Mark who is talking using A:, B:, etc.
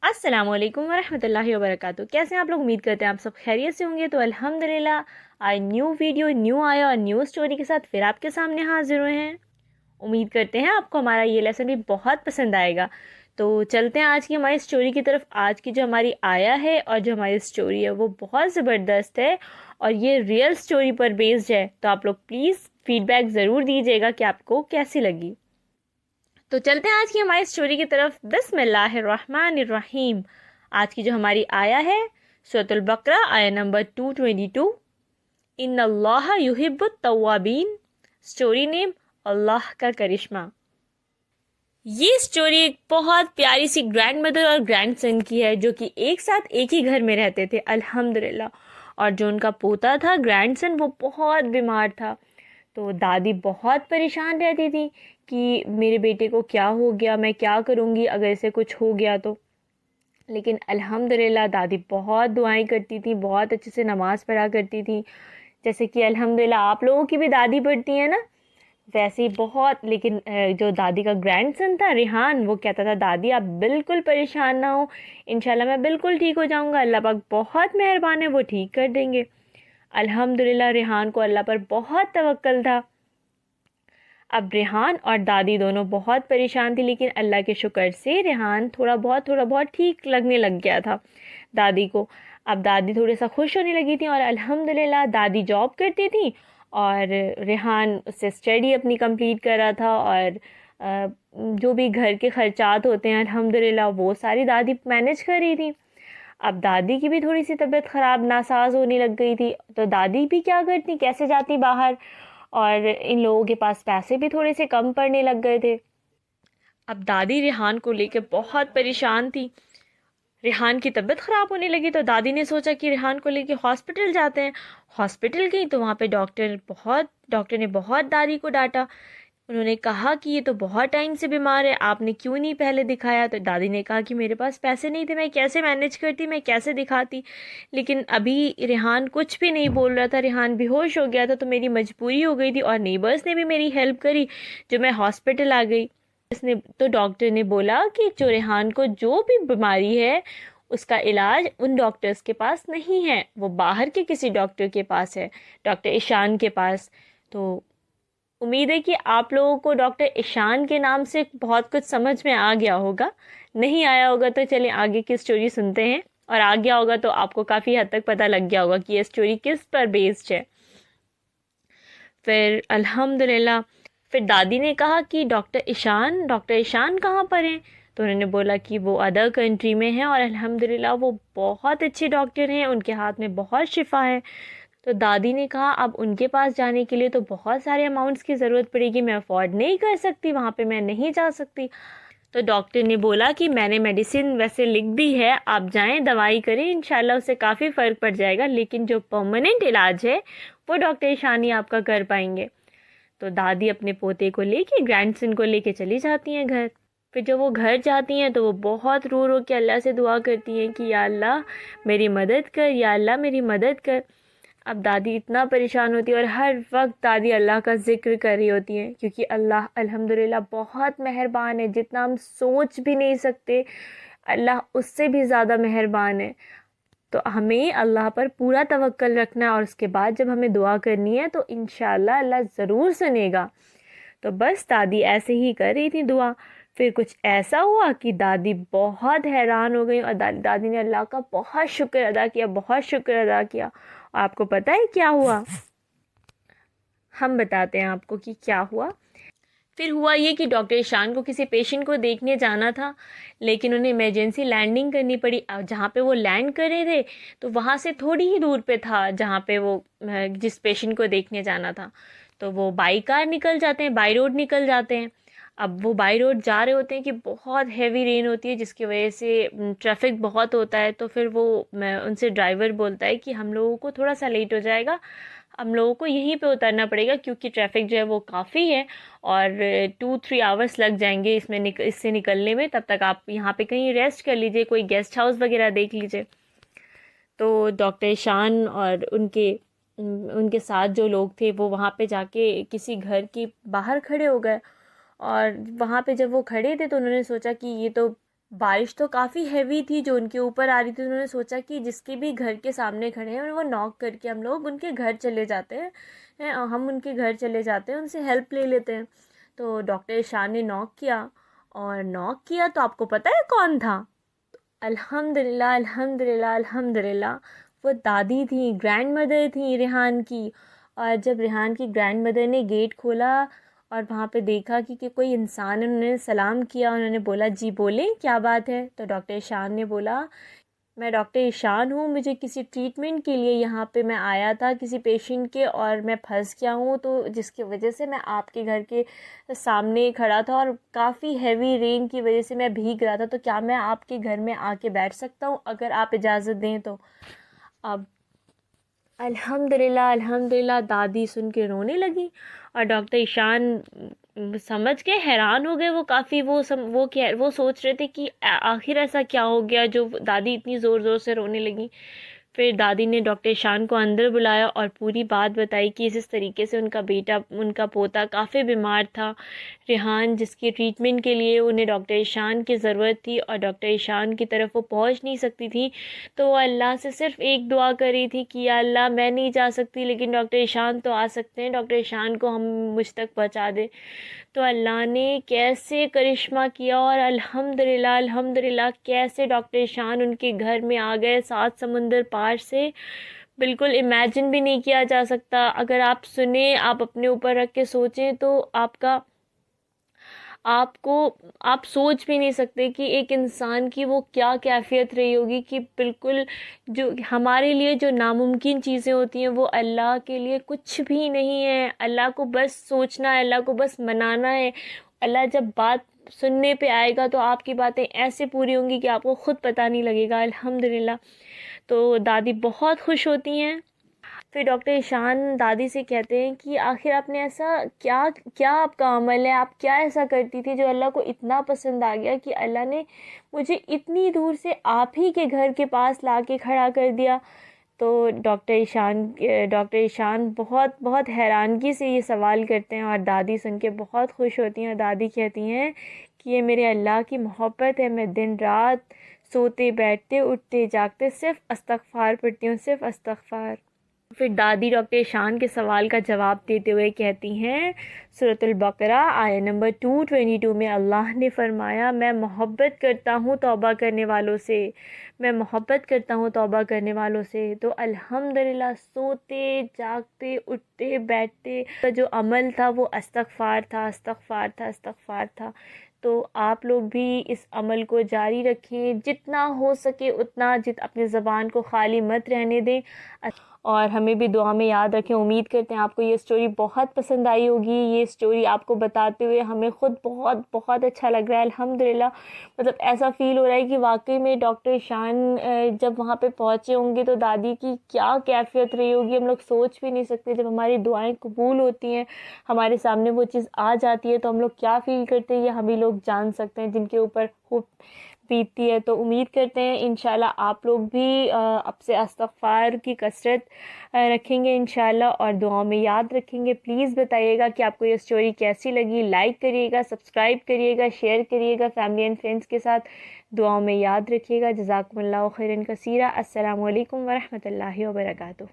A: अस्सलामुअलैकुम वरहमतुल्लाहि वबरकातुहू। कैसे हैं आप लोग? उम्मीद करते हैं आप सब खैरियत से होंगे। तो अल्हम्दुलिल्लाह आज न्यू वीडियो न्यू आया और न्यू स्टोरी के साथ फिर आपके सामने हाजिर हुए हैं। उम्मीद करते हैं आपको हमारा ये लेसन भी बहुत पसंद आएगा। तो चलते हैं आज की हमारी स्टोरी की तरफ। आज की जो हमारी आया है और जो हमारी स्टोरी है वो बहुत ज़बरदस्त है और ये रियल स्टोरी पर बेस्ड है। तो आप लोग प्लीज़ फीडबैक ज़रूर दीजिएगा कि आपको कैसी लगी। तो चलते हैं आज की हमारी स्टोरी की तरफ। बिस्मिल्लाहिर्रहमानिर्रहीम। आज की जो हमारी आया है सूरतुल बकरा आया नंबर 222। इन्नल्लाह युहिब्बुत तव्वाबीन। स्टोरी नेम अल्लाह का करिश्मा। ये स्टोरी एक बहुत प्यारी सी ग्रैंड मदर और ग्रैंड सन की है जो कि एक साथ एक ही घर में रहते थे अल्हम्दुलिल्लाह। और जो उनका पोता था ग्रैंड सन वो बहुत बीमार था। तो दादी बहुत परेशान रहती थी कि मेरे बेटे को क्या हो गया, मैं क्या करूँगी अगर इसे कुछ हो गया तो। लेकिन अल्हम्दुलिल्लाह दादी बहुत दुआएं करती थी, बहुत अच्छे से नमाज़ पढ़ा करती थी। जैसे कि अल्हम्दुलिल्लाह आप लोगों की भी दादी पढ़ती है ना, वैसे ही बहुत। लेकिन जो दादी का ग्रैंडसन था रिहान, वो कहता था दादी आप बिल्कुल परेशान ना हो, इंशाल्लाह मैं बिल्कुल ठीक हो जाऊँगा, अल्लाह पाक बहुत मेहरबान है, वो ठीक कर देंगे। अल्हम्दुलिल्लाह रिहान को अल्लाह पर बहुत तवक्कल था। अब रेहान और दादी दोनों बहुत परेशान थी, लेकिन अल्लाह के शुक्र से रेहान थोड़ा बहुत ठीक लगने लग गया था दादी को। अब दादी थोड़ी सा खुश होने लगी थी और अल्हम्दुलिल्लाह दादी जॉब करती थी और रेहान उससे स्टडी अपनी कंप्लीट कर रहा था। और जो भी घर के खर्चात होते हैं अल्हम्दुलिल्लाह वो सारी दादी मैनेज कर रही थी। अब दादी की भी थोड़ी सी तबीयत ख़राब नासाज होने लग गई थी, तो दादी भी क्या करती, कैसे जाती बाहर। और इन लोगों के पास पैसे भी थोड़े से कम पड़ने लग गए थे। अब दादी रेहान को लेकर बहुत परेशान थी। रेहान की तबीयत ख़राब होने लगी तो दादी ने सोचा कि रेहान को लेके हॉस्पिटल जाते हैं। हॉस्पिटल गई तो वहाँ पे डॉक्टर ने बहुत दादी को डांटा। उन्होंने कहा कि ये तो बहुत टाइम से बीमार है, आपने क्यों नहीं पहले दिखाया। तो दादी ने कहा कि मेरे पास पैसे नहीं थे, मैं कैसे मैनेज करती, मैं कैसे दिखाती। लेकिन अभी रेहान कुछ भी नहीं बोल रहा था, रेहान बेहोश हो गया था, तो मेरी मजबूरी हो गई थी और नेबर्स ने भी मेरी हेल्प करी जो मैं हॉस्पिटल आ गई। इसने तो डॉक्टर ने बोला कि जो रेहान को जो भी बीमारी है उसका इलाज उन डॉक्टर्स के पास नहीं है, वो बाहर के किसी डॉक्टर के पास है, डॉक्टर ईशान के पास। तो उम्मीद है कि आप लोगों को डॉक्टर ईशान के नाम से बहुत कुछ समझ में आ गया होगा। नहीं आया होगा तो चलिए आगे की स्टोरी सुनते हैं, और आ गया होगा तो आपको काफ़ी हद तक पता लग गया होगा कि ये स्टोरी किस पर बेस्ड है। फिर अल्हम्दुलिल्लाह फिर दादी ने कहा कि डॉक्टर ईशान कहाँ पर हैं। तो उन्होंने बोला कि वो अदर कंट्री में हैं और अल्हम्दुलिल्लाह वो बहुत अच्छे डॉक्टर हैं, उनके हाथ में बहुत शिफा है। तो दादी ने कहा अब उनके पास जाने के लिए तो बहुत सारे अमाउंट्स की ज़रूरत पड़ेगी, मैं अफोर्ड नहीं कर सकती, वहाँ पे मैं नहीं जा सकती। तो डॉक्टर ने बोला कि मैंने मेडिसिन वैसे लिख दी है, आप जाएं दवाई करें, इंशाल्लाह उससे काफ़ी फ़र्क पड़ जाएगा, लेकिन जो परमानेंट इलाज है वो डॉक्टर ईशानी आपका कर पाएंगे। तो दादी अपने पोते को लेके ग्रैंडसन को लेके चली जाती हैं घर। फिर जब वो घर जाती हैं तो वो बहुत रो रो के अल्लाह से दुआ करती हैं कि या अल्लाह मेरी मदद कर, या अल्लाह मेरी मदद कर। अब दादी इतना परेशान होती है और हर वक्त दादी अल्लाह का ज़िक्र कर रही होती हैं, क्योंकि अल्लाह अल्हम्दुलिल्लाह बहुत मेहरबान है, जितना हम सोच भी नहीं सकते अल्लाह उससे भी ज़्यादा मेहरबान है। तो हमें अल्लाह पर पूरा तवक्कल रखना है और उसके बाद जब हमें दुआ करनी है तो इंशाल्लाह अल्लाह ज़रूर सुनेगा। तो बस दादी ऐसे ही कर रही थी दुआ। फिर कुछ ऐसा हुआ कि दादी बहुत हैरान हो गई और दादी ने अल्लाह का बहुत शुक्र अदा किया, बहुत शुक्र अदा किया। और आपको पता है क्या हुआ? हम बताते हैं आपको कि क्या हुआ। फिर हुआ ये कि डॉक्टर ईशान को किसी पेशेंट को देखने जाना था, लेकिन उन्हें इमरजेंसी लैंडिंग करनी पड़ी। अब जहाँ पे वो लैंड कर रहे थे तो वहाँ से थोड़ी ही दूर पे था जहाँ पे वो जिस पेशेंट को देखने जाना था। तो वो बाई कार निकल जाते हैं, बाई रोड निकल जाते हैं। अब वो बाई रोड जा रहे होते हैं कि बहुत हैवी रेन होती है जिसकी वजह से ट्रैफिक बहुत होता है। तो फिर वो उनसे ड्राइवर बोलता है कि हम लोगों को थोड़ा सा लेट हो जाएगा, हम लोगों को यहीं पे उतरना पड़ेगा क्योंकि ट्रैफिक जो है वो काफ़ी है और 2-3 आवर्स लग जाएंगे इससे निकलने में। तब तक आप यहाँ पे कहीं रेस्ट कर लीजिए, कोई गेस्ट हाउस वगैरह देख लीजिए। तो डॉक्टर शान और उनके साथ जो लोग थे वो वहाँ पे जाके किसी घर के बाहर खड़े हो गए। और वहाँ पे जब वो खड़े थे तो उन्होंने सोचा कि ये तो बारिश तो काफ़ी हैवी थी जो उनके ऊपर आ रही थी। उन्होंने सोचा कि जिसके भी घर के सामने खड़े हैं वो नॉक करके हम लोग उनके घर चले जाते हैं, हम उनके घर चले जाते हैं, उनसे हेल्प ले लेते हैं। तो डॉक्टर ईशान ने नॉक किया, और नॉक किया तो आपको पता है कौन था? अल्हम्दुलिल्लाह अल्हम्दुलिल्लाह अल्हम्दुलिल्लाह, वो दादी थी, ग्रैंड मदर थी रेहान की। और जब रेहान की ग्रैंड मदर ने गेट खोला और वहाँ पे देखा कि कोई इंसान है, उन्होंने सलाम किया, उन्होंने बोला जी बोलें क्या बात है? तो डॉक्टर ईशान ने बोला मैं डॉक्टर ईशान हूँ, मुझे किसी ट्रीटमेंट के लिए यहाँ पे मैं आया था किसी पेशेंट के, और मैं फंस गया हूँ, तो जिसकी वजह से मैं आपके घर के सामने खड़ा था और काफ़ी हैवी रेन की वजह से मैं भीग रहा था, तो क्या मैं आपके घर में आके बैठ सकता हूँ अगर आप इजाज़त दें तो? अब अल्हम्दुलिल्लाह अल्हम्दुलिल्लाह दादी सुन के रोने लगी, और डॉक्टर ईशान समझ के हैरान हो गए। वो काफ़ी वो सोच रहे थे कि आखिर ऐसा क्या हो गया जो दादी इतनी ज़ोर ज़ोर से रोने लगी। फिर दादी ने डॉक्टर ईशान को अंदर बुलाया और पूरी बात बताई कि इस तरीके से उनका पोता काफ़ी बीमार था, रेहान, जिसकी ट्रीटमेंट के लिए उन्हें डॉक्टर ईशान की ज़रूरत थी और डॉक्टर ईशान की तरफ वो पहुंच नहीं सकती थी। तो वो अल्लाह से सिर्फ एक दुआ करी थी कि या अल्लाह मैं नहीं जा सकती लेकिन डॉक्टर ईशान तो आ सकते हैं, डॉक्टर ईशान को हम मुझ तक पहुंचा दे। तो अल्लाह ने कैसे करिश्मा किया, और अल्हम्दुलिल्लाह अल्हम्दुलिल्लाह कैसे डॉक्टर ईशान उनके घर में आ गए 7 समुंदर पार से। बिल्कुल इमेजिन भी नहीं किया जा सकता। अगर आप सुने, आप अपने ऊपर रख के सोचें तो आपको आप सोच भी नहीं सकते कि एक इंसान की वो क्या कैफियत रही होगी, कि बिल्कुल जो हमारे लिए जो नामुमकिन चीज़ें होती हैं वो अल्लाह के लिए कुछ भी नहीं है। अल्लाह को बस सोचना है, अल्लाह को बस मनाना है। अल्लाह जब बात सुनने पे आएगा तो आपकी बातें ऐसे पूरी होंगी कि आपको खुद पता नहीं लगेगा। अल्हम्दुलिल्लाह। तो दादी बहुत खुश होती हैं। फिर डॉक्टर ईशान दादी से कहते हैं कि आखिर आपने ऐसा क्या क्या आपका अमल है, आप क्या ऐसा करती थी जो अल्लाह को इतना पसंद आ गया कि अल्लाह ने मुझे इतनी दूर से आप ही के घर के पास ला के खड़ा कर दिया? तो डॉक्टर ईशान बहुत बहुत हैरानगी से ये सवाल करते हैं, और दादी सुन के बहुत खुश होती हैं, और दादी कहती हैं कि ये मेरे अल्लाह की मोहब्बत है। मैं दिन रात सोते बैठते उठते जागते सिर्फ़ इस्तग़फ़ार पढ़ती हूँ, सिर्फ़ इस्तग़फ़ार। फिर दादी डॉक्टर ईशान के सवाल का जवाब देते हुए कहती हैं, सूरतुल बकरा आयत नंबर 222 में अल्लाह ने फरमाया, मैं मोहब्बत करता हूँ तौबा करने वालों से, मैं मोहब्बत करता हूँ तौबा करने वालों से। तो अल्हम्दुलिल्लाह सोते जागते उठते बैठते का जो अमल था वो इस्तग़फ़ार था, इस्तग़फ़ार था, इस्तग़फ़ार था। तो आप लोग भी इस अमल को जारी रखें, जितना हो सके उतना, अपने ज़बान को खाली मत रहने दें, और हमें भी दुआ में याद रखें। उम्मीद करते हैं आपको ये स्टोरी बहुत पसंद आई होगी। ये स्टोरी आपको बताते हुए हमें ख़ुद बहुत बहुत अच्छा लग रहा है। अल्हम्दुलिल्लाह, मतलब ऐसा फ़ील हो रहा है कि वाकई में डॉक्टर ईशान जब वहाँ पे पहुँचे होंगे तो दादी की क्या कैफियत रही होगी, हम लोग सोच भी नहीं सकते। जब हमारी दुआएं कबूल होती हैं, हमारे सामने वो चीज़ आ जाती है, तो हम लोग क्या फ़ील करते हैं ये हम ही लोग जान सकते हैं, जिनके ऊपर खूब बीतती है। तो उम्मीद करते हैं इंशाल्लाह आप लोग भी अब से इस्तग़फ़ार की कसरत रखेंगे इंशाल्लाह, और दुआओं में याद रखेंगे। प्लीज़ बताइएगा कि आपको ये स्टोरी कैसी लगी। लाइक करिएगा, सब्सक्राइब करिएगा, शेयर करिएगा फैमिली एंड फ्रेंड्स के साथ। दुआओं में याद रखिएगा। जज़ाकुमुल्लाहु खैरन कसीरा। अस्सलामु अलैकुम व रहमतुल्लाहि व बरकातुहू।